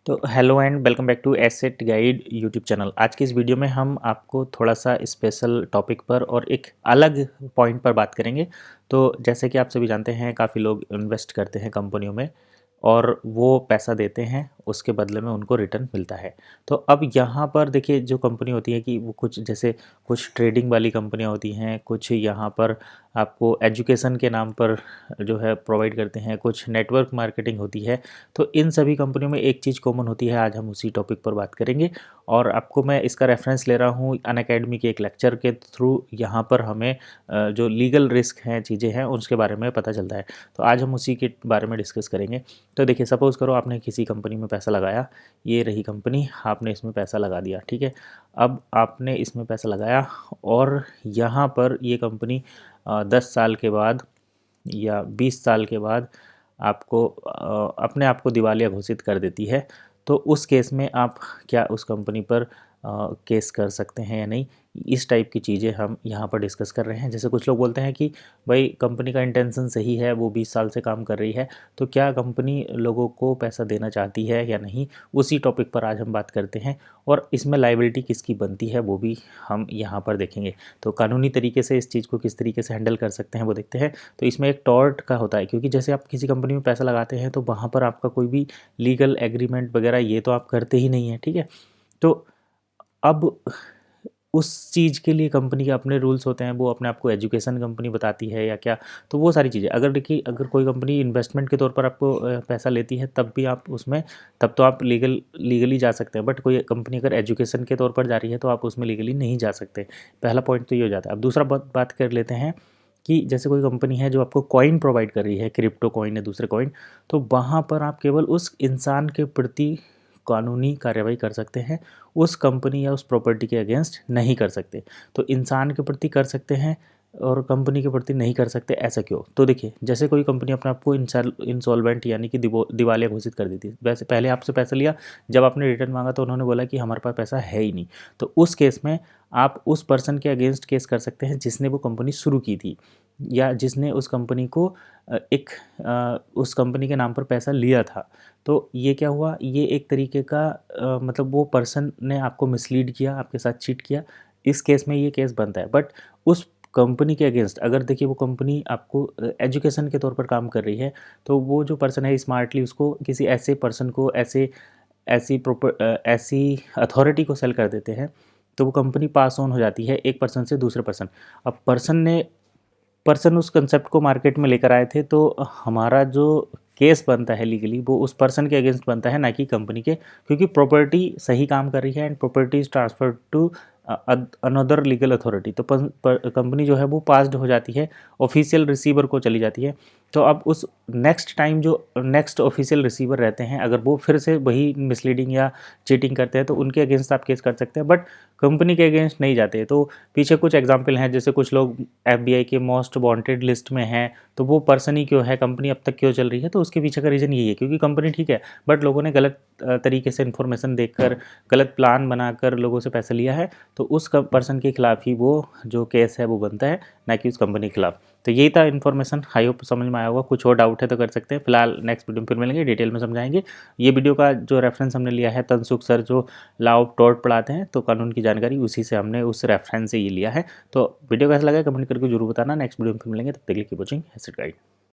तो hello and welcome back to asset guide YouTube channel. आज की इस वीडियो में हम आपको थोड़ा सा स्पेशल टॉपिक पर और एक अलग पॉइंट पर बात करेंगे। तो जैसे कि आप सभी जानते हैं, काफ़ी लोग इन्वेस्ट करते हैं कंपनियों में और वो पैसा देते हैं, उसके बदले में उनको रिटर्न मिलता है। तो अब यहाँ पर देखिए, जो कंपनी होती है कि वो कुछ जैसे कुछ ट्रेडिंग वाली कंपनियाँ होती हैं, कुछ यहाँ पर आपको एजुकेशन के नाम पर जो है प्रोवाइड करते हैं, कुछ नेटवर्क मार्केटिंग होती है। तो इन सभी कंपनियों में एक चीज़ कॉमन होती है, आज हम उसी टॉपिक पर बात करेंगे। और आपको मैं इसका रेफरेंस ले रहा हूँ अनअकैडमी के एक लेक्चर के थ्रू। यहाँ पर हमें जो लीगल रिस्क हैं, चीज़ें हैं, उसके बारे में पता चलता है। तो आज हम उसी के बारे में डिस्कस करेंगे। तो देखिए, सपोज़ करो आपने किसी कंपनी में पैसा लगाया, ये रही कंपनी, आपने इसमें पैसा लगा दिया, ठीक है। अब आपने इसमें पैसा लगाया और यहाँ पर ये कंपनी 10 साल के बाद या 20 साल के बाद आपको अपने आप को दिवालिया घोषित कर देती है। तो उस केस में आप क्या उस कंपनी पर केस कर सकते हैं या नहीं, इस टाइप की चीज़ें हम यहाँ पर डिस्कस कर रहे हैं। जैसे कुछ लोग बोलते हैं कि भाई कंपनी का इंटेंशन सही है, वो 20 साल से काम कर रही है, तो क्या कंपनी लोगों को पैसा देना चाहती है या नहीं, उसी टॉपिक पर आज हम बात करते हैं। और इसमें लायबिलिटी किसकी बनती है वो भी हम यहाँ पर देखेंगे। तो कानूनी तरीके से इस चीज़ को किस तरीके से हैंडल कर सकते हैं वो देखते हैं। तो इसमें एक टॉर्ट का होता है, क्योंकि जैसे आप किसी कंपनी में पैसा लगाते हैं तो वहाँ पर आपका कोई भी लीगल एग्रीमेंट वगैरह ये तो आप करते ही नहीं हैं, ठीक है। तो अब उस चीज़ के लिए कंपनी के अपने रूल्स होते हैं, वो अपने आप को एजुकेशन कंपनी बताती है या क्या, तो वो सारी चीज़ें। अगर देखिए, अगर कोई कंपनी इन्वेस्टमेंट के तौर पर आपको पैसा लेती है, तब भी आप उसमें, तब तो आप लीगली जा सकते हैं। बट कोई कंपनी अगर एजुकेशन के तौर पर जा रही है तो आप उसमें लीगली नहीं जा सकते। पहला पॉइंट तो ये हो जाता है। अब दूसरा बात कर लेते हैं कि जैसे कोई कंपनी है जो आपको कॉइन प्रोवाइड कर रही है, क्रिप्टो कॉइन या दूसरे कॉइन, तो वहाँ पर आप केवल उस इंसान के प्रति कानूनी कार्रवाई कर सकते हैं, उस कंपनी या उस प्रॉपर्टी के अगेंस्ट नहीं कर सकते। तो इंसान के प्रति कर सकते हैं और कंपनी के प्रति नहीं कर सकते, ऐसा क्यों? तो देखिए, जैसे कोई कंपनी अपने आप को इंसॉल्वेंट यानी कि दिवालिया घोषित कर दी थी। वैसे पहले आपसे पैसा लिया, जब आपने रिटर्न मांगा तो उन्होंने बोला कि हमारे पास पैसा है ही नहीं। तो उस केस में आप उस पर्सन के अगेंस्ट केस कर सकते हैं जिसने वो कंपनी शुरू की थी, या जिसने उस कंपनी को उस कंपनी के नाम पर पैसा लिया था। तो ये क्या हुआ, ये एक तरीके का मतलब वो पर्सन ने आपको मिसलीड किया, आपके साथ चीट किया। इस केस में ये केस बनता है। बट उस कंपनी के अगेंस्ट अगर देखिए वो कंपनी आपको एजुकेशन के तौर पर काम कर रही है, तो वो जो पर्सन है स्मार्टली उसको किसी ऐसे पर्सन को ऐसी अथॉरिटी को सेल कर देते हैं, तो वो कंपनी पास ऑन हो जाती है एक पर्सन से दूसरे पर्सन। अब पर्सन उस कंसेप्ट को मार्केट में लेकर आए थे, तो हमारा जो केस बनता है लीगली वो उस पर्सन के अगेंस्ट बनता है, ना कि कंपनी के, क्योंकि प्रॉपर्टी सही काम कर रही है and property is transferred to another legal authority. तो कंपनी जो है वो पास्ड हो जाती है, ऑफिशियल रिसीवर को चली जाती है। तो अब उस नेक्स्ट टाइम जो नेक्स्ट ऑफिशियल रिसीवर रहते हैं, अगर वो फिर से वही मिसलीडिंग या चीटिंग करते हैं तो उनके अगेंस्ट आप केस कर सकते हैं, बट कंपनी के अगेंस्ट नहीं जाते। तो पीछे कुछ एग्जाम्पल हैं, जैसे कुछ लोग FBI के मोस्ट वांटेड लिस्ट में हैं, तो वो पर्सन ही क्यों है, कंपनी अब तक क्यों चल रही है, तो उसके पीछे का रीज़न यही है, क्योंकि कंपनी ठीक है बट लोगों ने गलत तरीके से इन्फॉर्मेशन देकर, गलत प्लान बनाकर लोगों से पैसा लिया है। तो उस पर्सन के खिलाफ ही वो जो केस है वो बनता है, ना कि उस कंपनी के खिलाफ। तो यही था इन्फॉर्मेशन, आई होप समझ में आया होगा। कुछ और डाउट है तो कर सकते हैं। फिलहाल नेक्स्ट वीडियो में फिर मिलेंगे, डिटेल में समझाएंगे। ये वीडियो का जो रेफरेंस हमने लिया है, तनसुख सर जो लॉ ऑफ टॉर्ट पढ़ाते हैं, तो कानून की जानकारी उसी से हमने उस रेफरेंस से ये लिया है। तो वीडियो कैसा लगा कमेंट करके जरूर बताना। नेक्स्ट वीडियो में फिर मिलेंगे, तब तक के लिए कीप वॉचिंग एसेट गाइड।